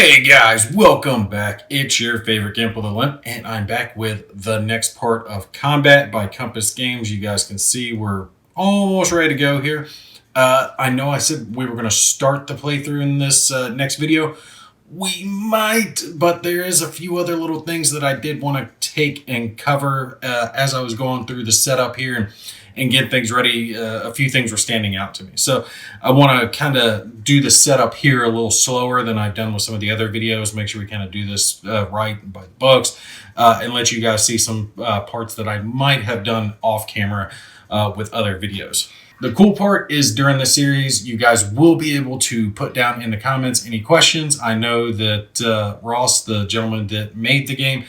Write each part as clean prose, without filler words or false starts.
Hey guys, welcome back. It's your favorite Gimp with a Limp, and I'm back with the next part of Combat by Compass Games. You guys can see we're almost ready to go here. I know I said we were going to start the playthrough in this next video. We might, but there is a few other little things that I did want to take and cover as I was going through the setup here and get things ready. A few things were standing out to me. So I want to kind of do the setup here a little slower than I've done with some of the other videos. Make sure we kind of do this right by the books and let you guys see some parts that I might have done off camera with other videos. The cool part is during the series, you guys will be able to put down in the comments any questions. I know that Ross, the gentleman that made the game,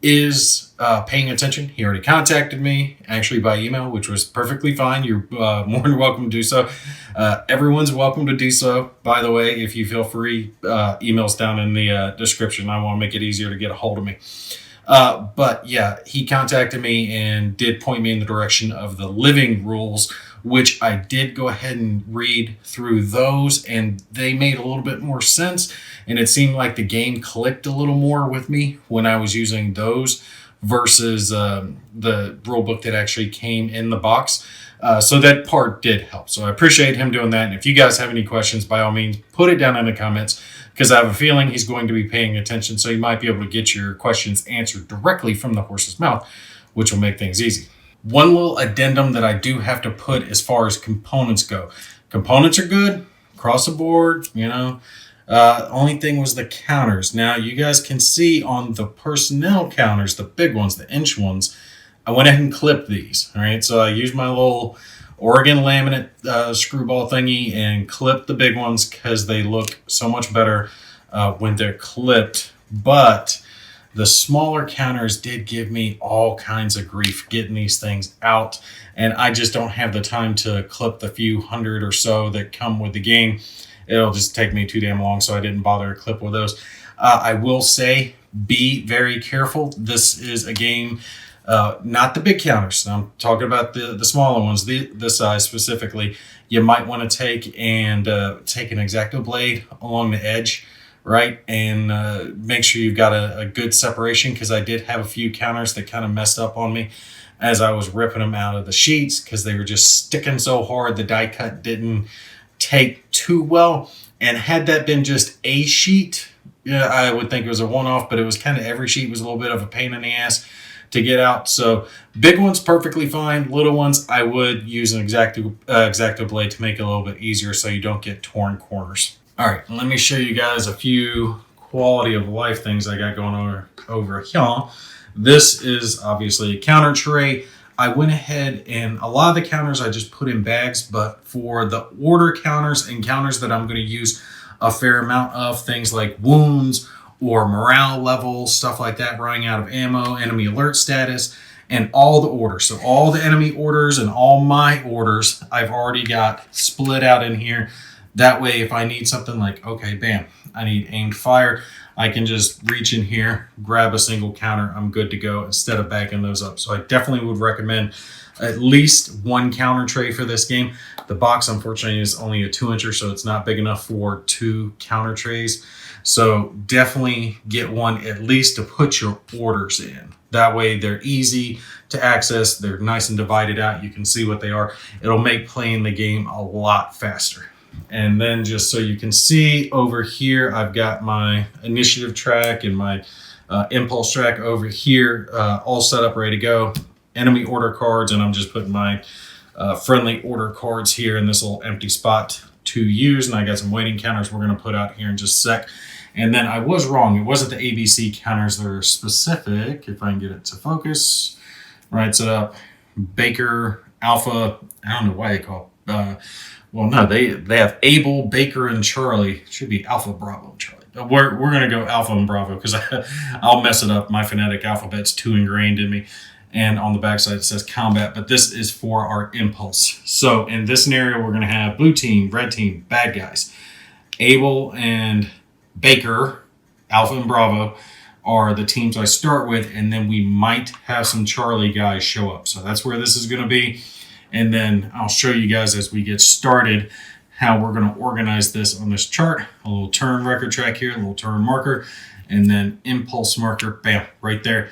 is paying attention. He already contacted me, actually by email, which was perfectly fine. You're more than welcome to do so. Everyone's welcome to do so. By the way, if you feel free, emails down in the description. I want to make it easier to get a hold of me. But yeah, he contacted me and did point me in the direction of the living rules, which I did go ahead and read through those, and they made a little bit more sense. And it seemed like the game clicked a little more with me when I was using those versus the rule book that actually came in the box. So that part did help. So I appreciate him doing that. And if you guys have any questions, by all means, put it down in the comments, because I have a feeling he's going to be paying attention. So you might be able to get your questions answered directly from the horse's mouth, which will make things easy. One little addendum that I do have to put as far as components go. Components are good across the board, you know. Only thing was the counters. Now you guys can see on the personnel counters, the big ones, the inch ones, I went ahead and clipped these. All right, so I used my little Oregon laminate screwball thingy and clipped the big ones because they look so much better when they're clipped. But the smaller counters did give me all kinds of grief getting these things out, and I just don't have the time to clip the few hundred or so that come with the game. It'll just take me too damn long, so I didn't bother to clip with those. I will say, be very careful. This is a game, not the big counters. I'm talking about the smaller ones, the size specifically. You might want to take an X-Acto blade along the edge, right? And make sure you've got a good separation, because I did have a few counters that kind of messed up on me as I was ripping them out of the sheets, because they were just sticking so hard. The die cut didn't take too well. And had that been just a sheet, yeah, I would think it was a one-off, but it was kind of every sheet was a little bit of a pain in the ass to get out. So big ones perfectly fine. Little ones, I would use an X-Acto blade to make it a little bit easier so you don't get torn corners. All right, let me show you guys a few quality of life things I got going over here. This is obviously a counter tray. I went ahead and a lot of the counters I just put in bags, but for the order counters and counters that I'm going to use a fair amount of, things like wounds or morale level, stuff like that, running out of ammo, enemy alert status, and all the orders. So all the enemy orders and all my orders I've already got split out in here. That way, if I need something like, okay, bam, I need aimed fire, I can just reach in here, grab a single counter, I'm good to go, instead of backing those up. So I definitely would recommend at least one counter tray for this game. The box, unfortunately, is only a 2-incher, so it's not big enough for 2 counter trays. So definitely get one at least to put your orders in. That way they're easy to access, they're nice and divided out, you can see what they are. It'll make playing the game a lot faster. And then just so you can see over here, I've got my initiative track and my impulse track over here, all set up, ready to go. Enemy order cards, and I'm just putting my friendly order cards here in this little empty spot to use. And I got some waiting counters we're going to put out here in just a sec. And then I was wrong. It wasn't the ABC counters that are specific. If I can get it to focus. Right, set up Baker, Alpha. I don't know why they call it. Well, no, they have Abel, Baker, and Charlie. It should be Alpha, Bravo, and Charlie. We're going to go Alpha and Bravo because I'll mess it up. My phonetic alphabet's too ingrained in me. And on the backside it says combat, but this is for our impulse. So in this scenario, we're going to have blue team, red team, bad guys. Abel and Baker, Alpha and Bravo, are the teams I start with, and then we might have some Charlie guys show up. So that's where this is going to be. And then I'll show you guys as we get started how we're going to organize this on this chart. A little turn record track here, a little turn marker, and then impulse marker, bam, right there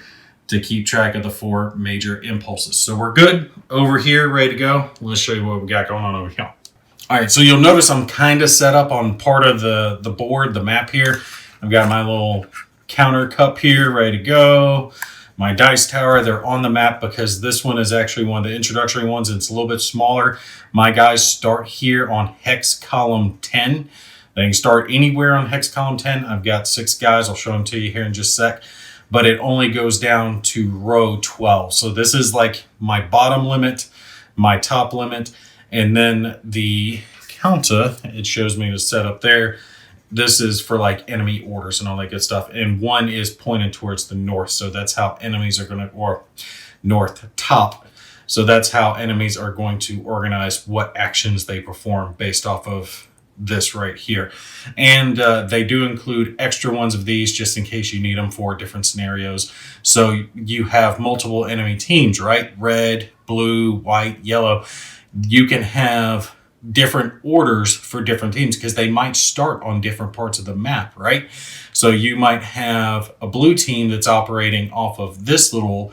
to keep track of the 4 major impulses. So we're good over here, ready to go. Let's show you what we got going on over here. All right, so you'll notice I'm kind of set up on part of the board, the map here. I've got my little counter cup here, ready to go. My dice tower, they're on the map because this one is actually one of the introductory ones. And it's a little bit smaller. My guys start here on hex column 10. They can start anywhere on hex column 10. I've got 6 guys. I'll show them to you here in just a sec. But it only goes down to row 12. So this is like my bottom limit, my top limit, and then the counter, it shows me the setup there. This is for like enemy orders and all that good stuff. And 1 is pointed towards the north. So that's how enemies are going to, or north top. So that's how enemies are going to organize what actions they perform based off of this right here. And they do include extra ones of these just in case you need them for different scenarios. So you have multiple enemy teams, right? Red, blue, white, yellow. You can have different orders for different teams because they might start on different parts of the map, right? So you might have a blue team that's operating off of this little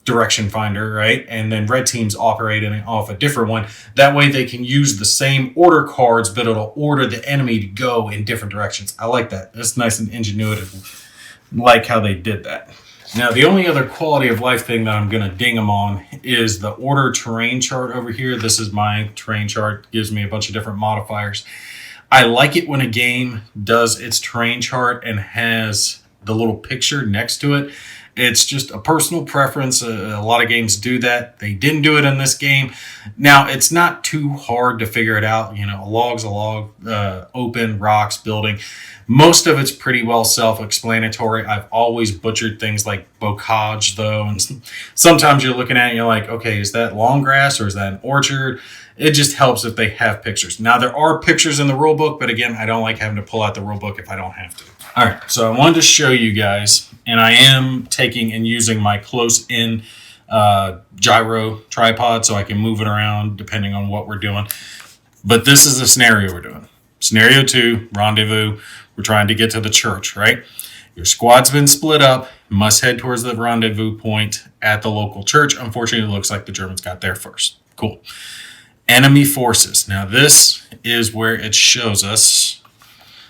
direction finder, right? And then red team's operating off a different one. That way they can use the same order cards, but it'll order the enemy to go in different directions. I like that. That's nice and ingenuitive. Like how they did that. Now, the only other quality of life thing that I'm going to ding them on is the order terrain chart over here. This is my terrain chart. It gives me a bunch of different modifiers. I like it when a game does its terrain chart and has the little picture next to it. It's just a personal preference. A lot of games do that. They didn't do it in this game. Now, it's not too hard to figure it out. You know, a log's a log, open, rocks, building. Most of it's pretty well self-explanatory. I've always butchered things like bocage, though. And sometimes you're looking at it and you're like, okay, is that long grass or is that an orchard? It just helps if they have pictures. Now, there are pictures in the rule book, but again, I don't like having to pull out the rule book if I don't have to. All right, so I wanted to show you guys, and I am taking and using my close-in gyro tripod so I can move it around depending on what we're doing. But this is the scenario we're doing. Scenario 2, rendezvous. We're trying to get to the church, right? Your squad's been split up, must head towards the rendezvous point at the local church. Unfortunately, it looks like the Germans got there first. Cool. Enemy forces. Now, this is where it shows us.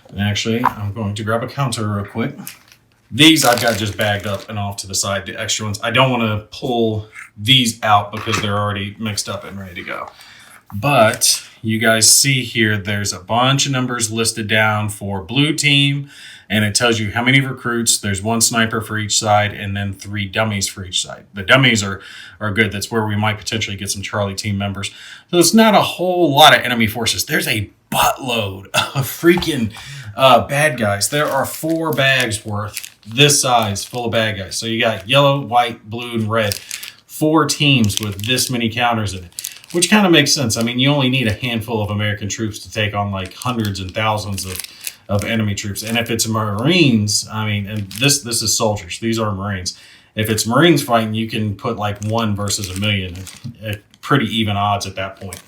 And actually, I'm going to grab a counter real quick. These I've got just bagged up and off to the side, the extra ones. I don't want to pull these out because they're already mixed up and ready to go. But you guys see here, there's a bunch of numbers listed down for blue team, and it tells you how many recruits. There's 1 sniper for each side, and then 3 dummies for each side. The dummies are good. That's where we might potentially get some Charlie team members. So it's not a whole lot of enemy forces. There's a buttload of freaking bad guys. There are 4 bags worth this size full of bad guys. So you got yellow, white, blue, and red. 4 teams with this many counters in it. Which kind of makes sense. I mean, you only need a handful of American troops to take on like hundreds and thousands of enemy troops. And if it's Marines, I mean, and this is soldiers. These are Marines. If it's Marines fighting, you can put like 1 versus a million. Pretty even odds at that point.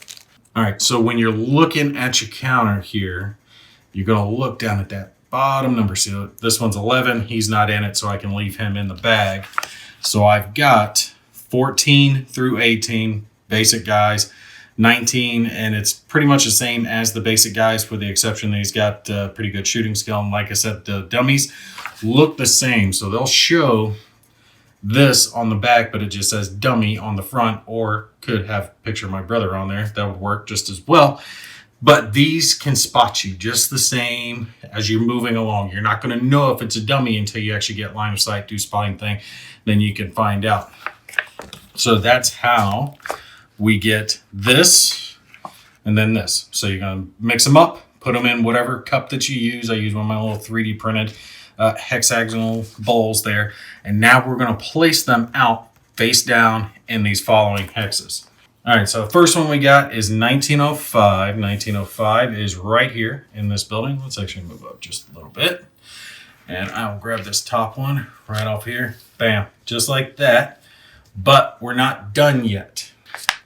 All right, so when you're looking at your counter here, you're going to look down at that bottom number. See, this one's 11. He's not in it, so I can leave him in the bag. So I've got 14 through 18. Basic guys, 19, and it's pretty much the same as the basic guys with the exception that he's got pretty good shooting skill. And like I said, the dummies look the same. So they'll show this on the back, but it just says dummy on the front, or could have a picture of my brother on there. That would work just as well. But these can spot you just the same as you're moving along. You're not going to know if it's a dummy until you actually get line of sight, do spotting thing. Then you can find out. So that's how we get this and then this. So you're going to mix them up, put them in whatever cup that you use. I use one of my little 3D printed hexagonal bowls there. And now we're going to place them out face down in these following hexes. All right, so the first one we got is 1905. 1905 is right here in this building. Let's actually move up just a little bit. And I'll grab this top one right off here. Bam, just like that. But we're not done yet.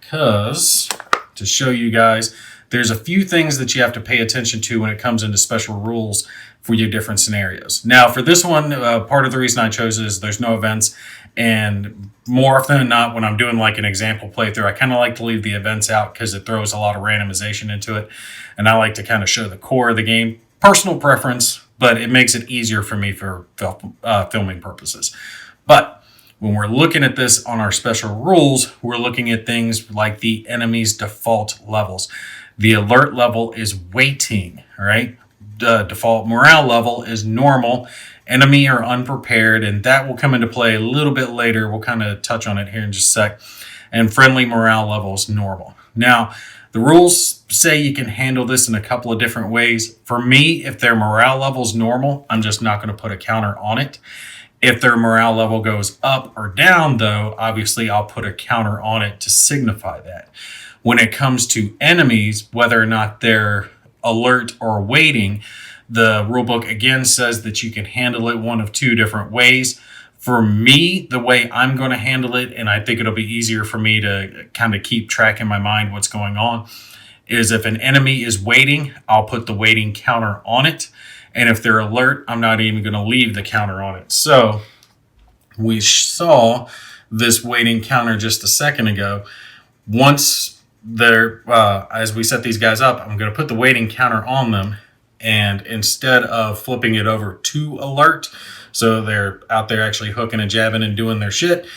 Because to show you guys, there's a few things that you have to pay attention to when it comes into special rules for your different scenarios. Now, for this one, part of the reason I chose it is there's no events, and more often than not, when I'm doing like an example playthrough, I kind of like to leave the events out because it throws a lot of randomization into it, and I like to kind of show the core of the game. Personal preference, but it makes it easier for me for filming purposes. But when we're looking at this on our special rules, we're looking at things like the enemy's default levels. The alert level is waiting, all right? The default morale level is normal, enemy or unprepared, and that will come into play a little bit later. We'll kind of touch on it here in just a sec. And friendly morale level is normal. Now, the rules say you can handle this in a couple of different ways. For me, if their morale level is normal, I'm just not going to put a counter on it. If their morale level goes up or down, though, obviously I'll put a counter on it to signify that. When it comes to enemies, whether or not they're alert or waiting, the rulebook again says that you can handle it one of two different ways. For me, the way I'm going to handle it, and I think it'll be easier for me to kind of keep track in my mind what's going on, is if an enemy is waiting, I'll put the waiting counter on it. And if they're alert, I'm not even going to leave the counter on it. So we saw this waiting counter just a second ago. Once they're, as we set these guys up, I'm going to put the waiting counter on them. And instead of flipping it over to alert, so they're out there actually hooking and jabbing and doing their shit,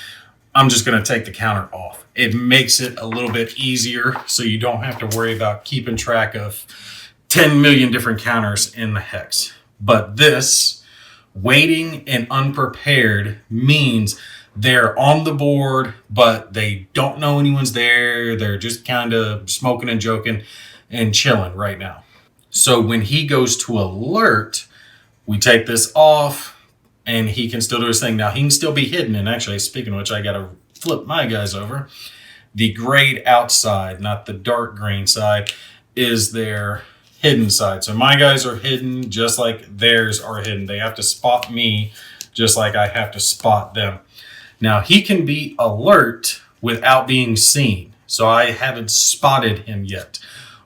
I'm just going to take the counter off. It makes it a little bit easier so you don't have to worry about keeping track of 10 million different counters in the hex. But this, waiting and unprepared, means they're on the board, but they don't know anyone's there. They're just kind of smoking and joking and chilling right now. So when he goes to alert, we take this off and he can still do his thing. Now, he can still be hidden. And actually, speaking of which, I got to flip my guys over. The grayed outside, not the dark green side, is their hidden side. So my guys are hidden just like theirs are hidden. They have to spot me just like I have to spot them. Now, he can be alert without being seen. So I haven't spotted him yet.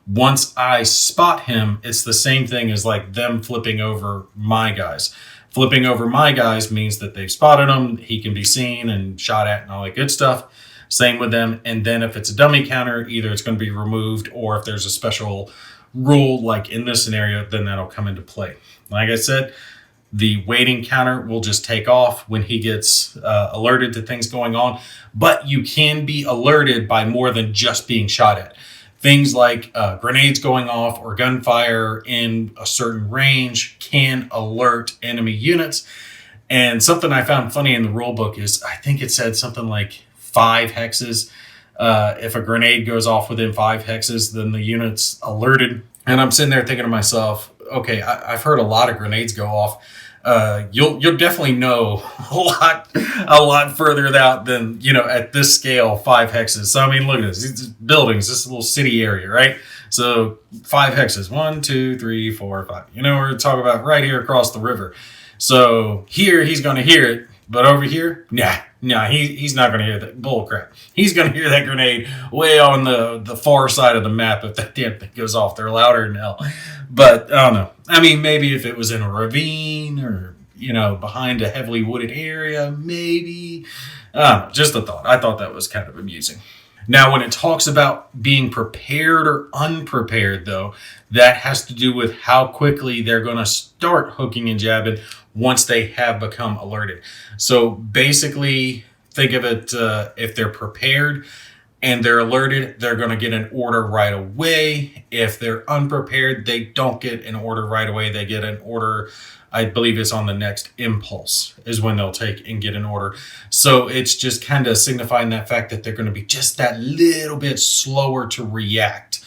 Once I spot him, it's the same thing as like them flipping over my guys. Flipping over my guys means that they've spotted him. He can be seen and shot at and all that good stuff. Same with them. And then if it's a dummy counter, either it's going to be removed, or if there's a special rule like in this scenario, then that'll come into play. Like I said, the waiting counter will just take off when he gets alerted to things going on. But you can be alerted by more than just being shot at. Things like grenades going off or gunfire in a certain range can alert enemy units. And something I found funny in the rulebook is I think it said something like 5 hexes. If a grenade goes off within 5 hexes, then the unit's alerted. And I'm sitting there thinking to myself, okay, I've heard a lot of grenades go off. You'll definitely know a lot further out than, at this scale, 5 hexes. So, I mean, look at this. It's buildings, this little city area, right? So 5 hexes, 1, 2, 3, 4, 5. We're talking about right here across the river. So here he's going to hear it, but over here, he's not going to hear that. Bull crap. He's going to hear that grenade way on the far side of the map if that damn thing goes off. They're louder than hell. But I don't know. I mean, maybe if it was in a ravine or, behind a heavily wooded area, maybe. Just a thought. I thought that was kind of amusing. Now, when it talks about being prepared or unprepared, though, that has to do with how quickly they're going to start hooking and jabbing once they have become alerted. So basically, think of it, if they're prepared and they're alerted, they're going to get an order right away. If they're unprepared, they don't get an order right away. They get an order, I believe it's on the next impulse is when they'll take and get an order. So it's just kind of signifying that fact that they're going to be just that little bit slower to react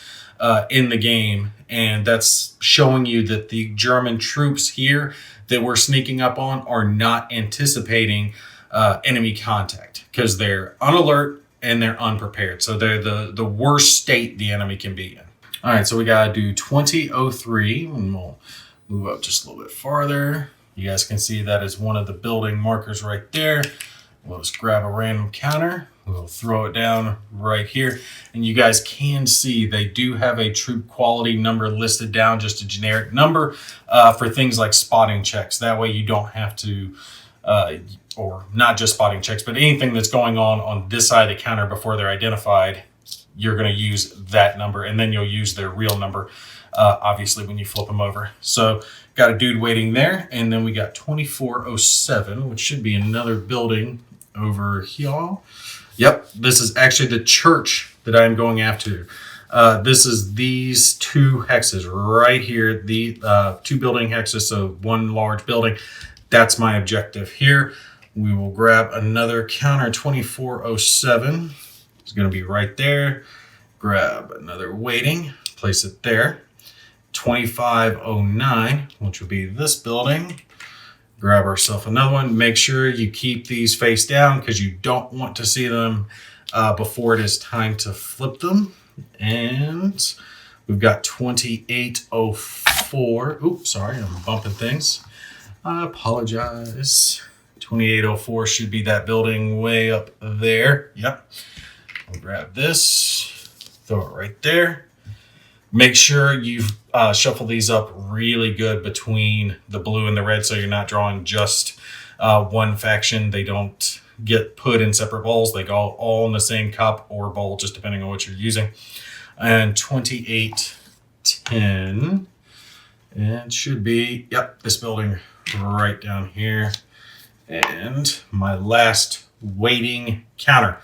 in the game. And that's showing you that the German troops here that we're sneaking up on are not anticipating enemy contact because they're unalert and they're unprepared. So they're the worst state the enemy can be in. All right, so we got to do 2003, and we'll move up just a little bit farther. You guys can see that is one of the building markers right there. We'll just grab a random counter. We'll throw it down right here. And you guys can see they do have a troop quality number listed down, just a generic number for things like spotting checks. That way you don't have to, or not just spotting checks, but anything that's going on this side of the counter before they're identified, you're going to use that number, and then you'll use their real number, obviously, when you flip them over. So got a dude waiting there, and then we got 2407, which should be another building over here. Yep, this is actually the church that I'm going after. This is these two hexes right here, the two building hexes, so one large building. That's my objective here. We will grab another counter, 2407. It's going to be right there. Grab another waiting, place it there. 2509, which will be this building. Grab ourselves another one. Make sure you keep these face down because you don't want to see them before it is time to flip them. And we've got 2804. Oops, sorry, I'm bumping things. I apologize. 2804 should be that building way up there. Yep. We'll grab this, throw it right there. Make sure you shuffle these up really good between the blue and the red so you're not drawing just one faction. They don't get put in separate bowls. They go all in the same cup or bowl, just depending on what you're using. And 2810. And should be, yep, this building right down here. And my last waiting counter.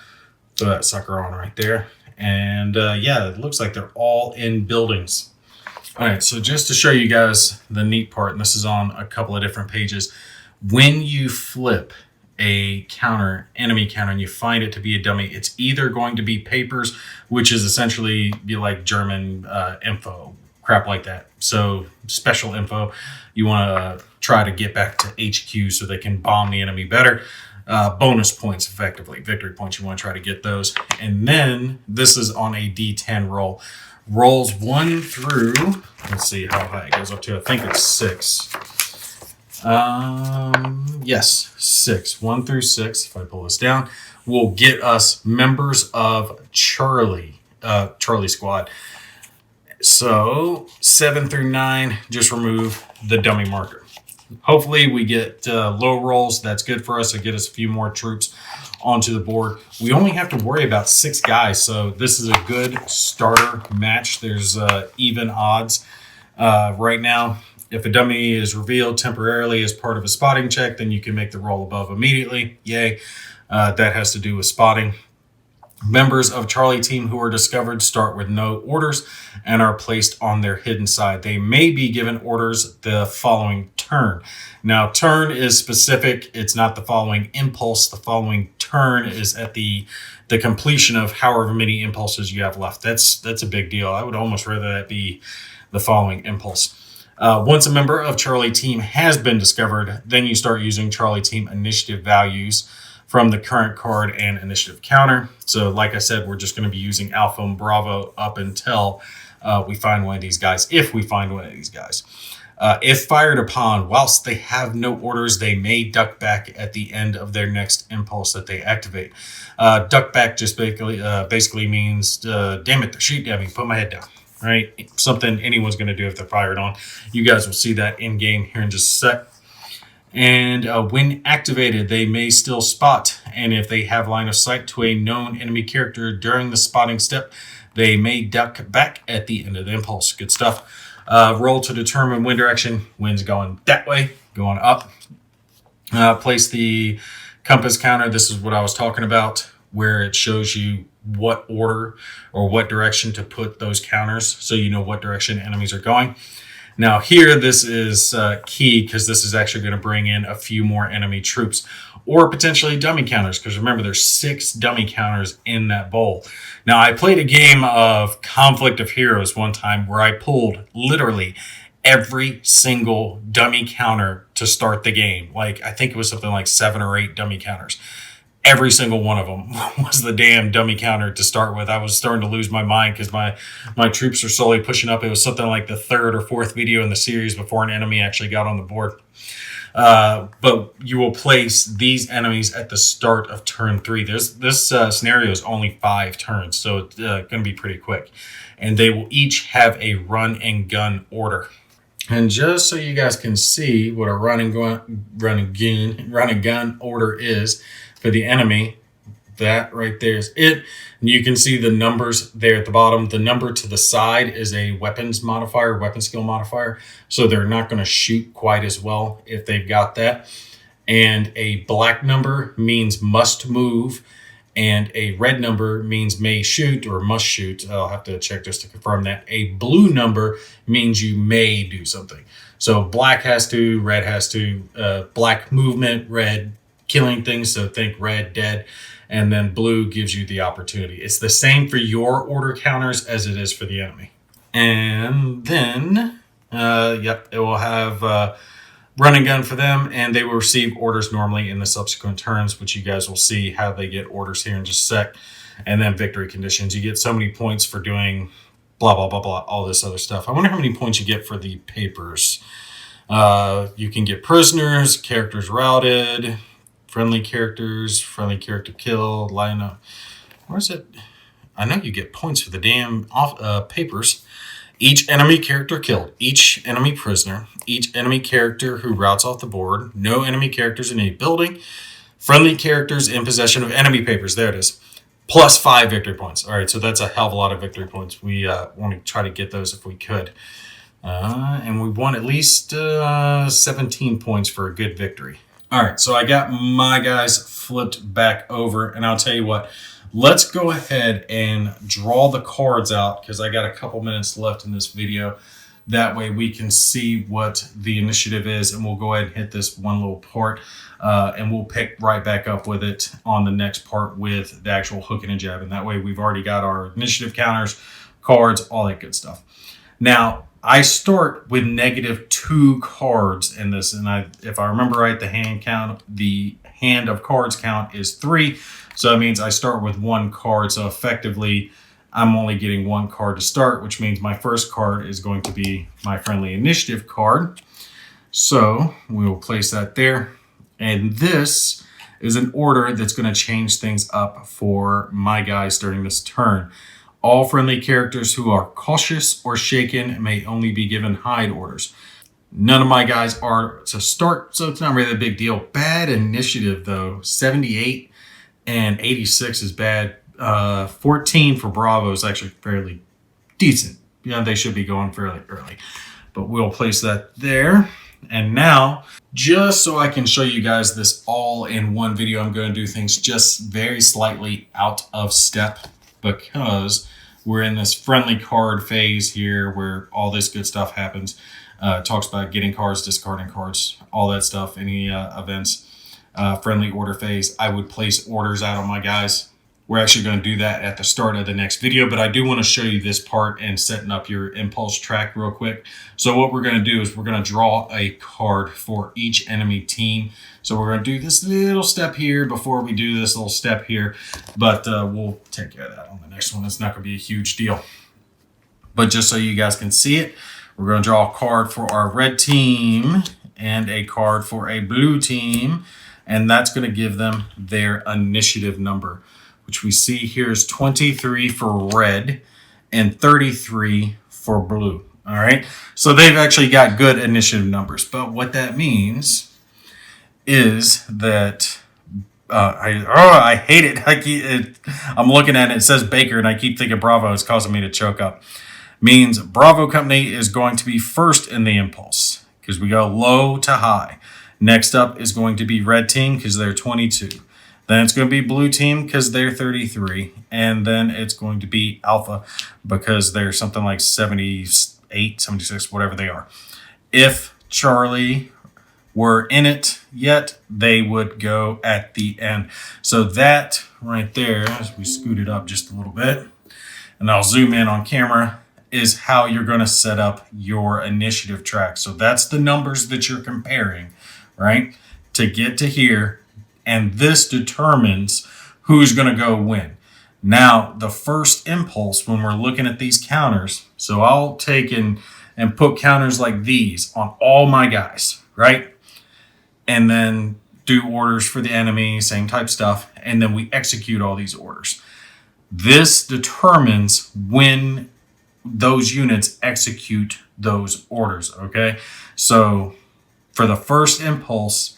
Throw that sucker on right there. And yeah, it looks like they're all in buildings. All right, so just to show you guys the neat part, and this is on a couple of different pages, when you flip a counter, enemy counter, and you find it to be a dummy, it's either going to be papers, which is essentially be like German info, crap like that. So special info, you want to try to get back to HQ so they can bomb the enemy better. Bonus points, effectively, victory points. You want to try to get those. And then this is on a D10 roll. Rolls 1 through, let's see how high it goes up to. I think it's 6. Yes, 6. 1 through 6, if I pull this down, will get us members of Charlie Squad. So 7 through 9, just remove the dummy marker. Hopefully we get low rolls. That's good for us to get us a few more troops onto the board. We only have to worry about 6 guys, so this is a good starter match. There's even odds right now. If a dummy is revealed temporarily as part of a spotting check, then you can make the roll above immediately. Yay. That has to do with spotting. Members of Charlie team who are discovered start with no orders and are placed on their hidden side. They may be given orders the following turn. Now, turn is specific. It's not the following impulse. The following turn is at the completion of however many impulses you have left. That's a big deal. I would almost rather that be the following impulse. Once a member of Charlie team has been discovered, then you start using Charlie team initiative values from the current card and initiative counter. So like I said, we're just going to be using Alpha and Bravo up until we find one of these guys, if we find one of these guys. If fired upon, whilst they have no orders, they may duck back at the end of their next impulse that they activate. Duck back just basically means, damn it, they're shooting at me, put my head down. Right? Something anyone's going to do if they're fired on. You guys will see that in game here in just a sec. And when activated, they may still spot. And if they have line of sight to a known enemy character during the spotting step, they may duck back at the end of the impulse. Good stuff. Roll to determine wind direction. Wind's going that way, going up. Place the compass counter. This is what I was talking about, where it shows you what order or what direction to put those counters so you know what direction enemies are going. Now here, this is key because this is actually going to bring in a few more enemy troops or potentially dummy counters, because remember there's 6 dummy counters in that bowl. Now I played a game of Conflict of Heroes one time where I pulled literally every single dummy counter to start the game. Like I think it was something like 7 or 8 dummy counters. Every single one of them was the damn dummy counter to start with. I was starting to lose my mind because my troops are slowly pushing up. It was something like the 3rd or 4th video in the series before an enemy actually got on the board. But you will place these enemies at the start of turn 3. This scenario is only 5 turns, so it's going to be pretty quick. And they will each have a run and gun order. And just so you guys can see what a run and gun order is for the enemy, that right there is it. And you can see the numbers there at the bottom. The number to the side is a weapons modifier, weapon skill modifier. So they're not going to shoot quite as well if they've got that. And a black number means must move. And a red number means may shoot or must shoot. I'll have to check just to confirm that. A blue number means you may do something. So black has to, red has to, black movement, red killing things. So think red, dead. And then blue gives you the opportunity. It's the same for your order counters as it is for the enemy. And then, it will have run and gun for them, and they will receive orders normally in the subsequent turns, which you guys will see how they get orders here in just a sec. And then victory conditions. You get so many points for doing blah, blah, blah, blah, all this other stuff. I wonder how many points you get for the papers. You can get prisoners, characters routed, friendly character kill, line up. Where's it? I know you get points for the damn papers. Each enemy character killed, each enemy prisoner, each enemy character who routes off the board, no enemy characters in any building, friendly characters in possession of enemy papers. There it is. Plus 5 victory points. All right, so that's a hell of a lot of victory points. We want to try to get those if we could. And we want at least 17 points for a good victory. All right, so I got my guys flipped back over, and I'll tell you what. Let's go ahead and draw the cards out because I got a couple minutes left in this video. That way we can see what the initiative is, and we'll go ahead and hit this one little part, and we'll pick right back up with it on the next part with the actual hooking and jabbing. That way we've already got our initiative counters, cards, all that good stuff. Now, I start with -2 cards in this, and if I remember right, the hand of cards count is 3. So that means I start with 1 card. So effectively, I'm only getting 1 card to start, which means my first card is going to be my friendly initiative card. So we will place that there. And this is an order that's going to change things up for my guys during this turn. All friendly characters who are cautious or shaken may only be given hide orders. None of my guys are to start, so it's not really a big deal. Bad initiative, though. 78 and 86 is bad. 14 for Bravo is actually fairly decent. Yeah, they should be going fairly early. But we'll place that there. And now, just so I can show you guys this all in one video, I'm going to do things just very slightly out of step because we're in this friendly card phase here where all this good stuff happens. Talks about getting cards, discarding cards, all that stuff, any events. Friendly order phase. I would place orders out on my guys. We're actually going to do that at the start of the next video, but I do want to show you this part and setting up your impulse track real quick. So what we're going to do is we're going to draw a card for each enemy team. So we're going to do this little step here before we do this little step here, but we'll take care of that on the next one. It's not going to be a huge deal. But just so you guys can see it, we're going to draw a card for our red team and a card for a blue team, and that's going to give them their initiative number, which we see here is 23 for red and 33 for blue. All right, so they've actually got good initiative numbers, but what that means is that I hate it. I'm looking at it. It says Baker, and I keep thinking Bravo. It's causing me to choke up. Means Bravo Company is going to be first in the impulse because we go low to high. Next up is going to be red team because they're 22. Then it's going to be blue team because they're 33. And then it's going to be alpha because they're something like 78, 76, whatever they are. If Charlie were in it yet, they would go at the end. So that right there, as we scoot it up just a little bit, and I'll zoom in on camera, is how you're going to set up your initiative track. So that's the numbers that you're comparing, right, to get to here. And this determines who's going to go win. Now, the first impulse when we're looking at these counters, so I'll take and put counters like these on all my guys, right? and then do orders for the enemy, same type stuff, and then we execute all these orders. This determines when those units execute those orders, okay? So for the first impulse,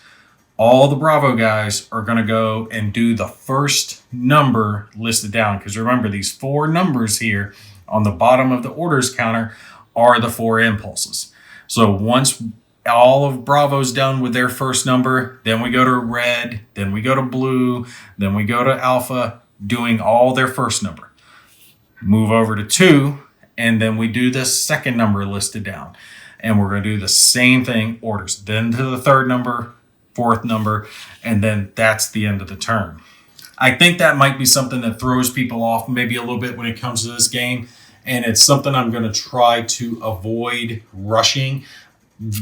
all the Bravo guys are going to go and do the first number listed down. Because remember, these 4 numbers here on the bottom of the orders counter are the 4 impulses. So once all of Bravo's done with their first number, then we go to red, then we go to blue, then we go to Alpha, doing all their first number. Move over to 2, and then we do the second number listed down. And we're going to do the same thing, orders. Then to the third number, fourth number, and then that's the end of the turn. I think that might be something that throws people off maybe a little bit when it comes to this game. And it's something I'm going to try to avoid rushing.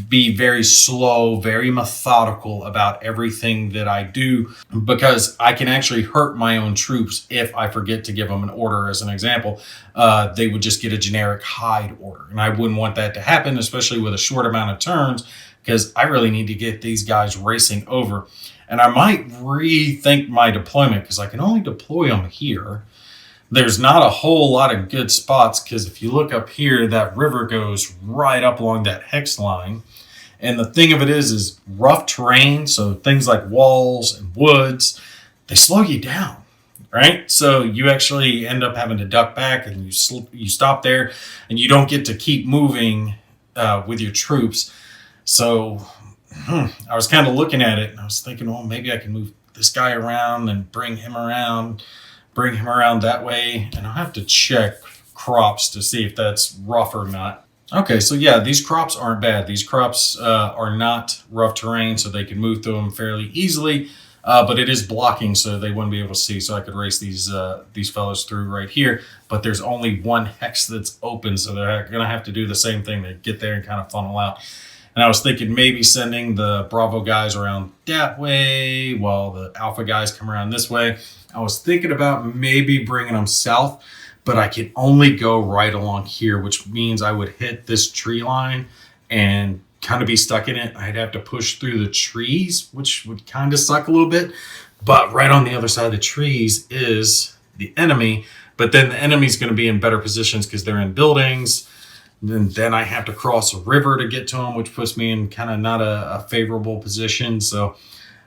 Be very slow, very methodical about everything that I do, because I can actually hurt my own troops if I forget to give them an order. As an example, they would just get a generic hide order, and I wouldn't want that to happen, especially with a short amount of turns, because I really need to get these guys racing over. And I might rethink my deployment, because I can only deploy them here. There's not a whole lot of good spots, because if you look up here, that river goes right up along that hex line. And the thing of it is rough terrain, so things like walls and woods, they slow you down, right? So you actually end up having to duck back, and you stop there, and you don't get to keep moving with your troops. So I was kind of looking at it, and I was thinking, well, maybe I can move this guy around and bring him around that way. And I'll have to check crops to see if that's rough or not. Okay, so yeah, these crops aren't bad. These crops are not rough terrain, so they can move through them fairly easily. But it is blocking, so they wouldn't be able to see. So I could race these fellows through right here. But there's only one hex that's open, so they're going to have to do the same thing. They get there and kind of funnel out. And I was thinking maybe sending the Bravo guys around that way while the Alpha guys come around this way. I was thinking about maybe bringing them south, but I can only go right along here, which means I would hit this tree line and kind of be stuck in it. I'd have to push through the trees, which would kind of suck a little bit. But right on the other side of the trees is the enemy. But then the enemy's going to be in better positions because they're in buildings. And then I have to cross a river to get to them, which puts me in kind of not a favorable position. So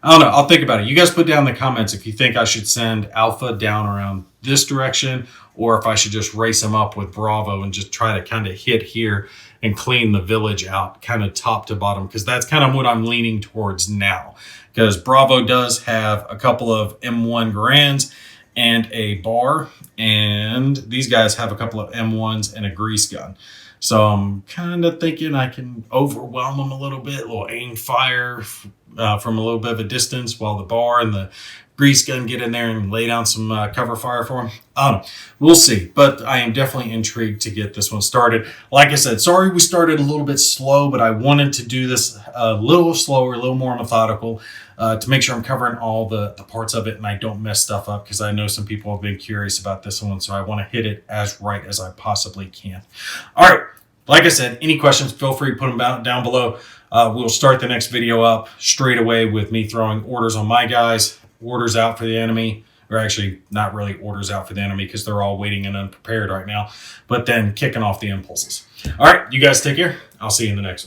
I don't know. I'll think about it. You guys put down in the comments if you think I should send Alpha down around this direction, or if I should just race him up with Bravo and just try to kind of hit here and clean the village out kind of top to bottom, because that's kind of what I'm leaning towards now. Because Bravo does have a couple of M1 Garands and a bar, and these guys have a couple of M1s and a grease gun. So I'm kind of thinking I can overwhelm them a little bit, a little aim fire from a little bit of a distance, while the bar and the grease gun get in there and lay down some cover fire for them. I don't know. We'll see. But I am definitely intrigued to get this one started. Like I said, sorry we started a little bit slow, but I wanted to do this a little slower, a little more methodical, to make sure I'm covering all the parts of it and I don't mess stuff up, because I know some people have been curious about this one, so I want to hit it as right as I possibly can. All right. Like I said, any questions, feel free to put them down below. We'll start the next video up straight away with me throwing orders on my guys, orders out for the enemy, or actually not really orders out for the enemy because they're all waiting and unprepared right now, but then kicking off the impulses. All right, you guys take care. I'll see you in the next one.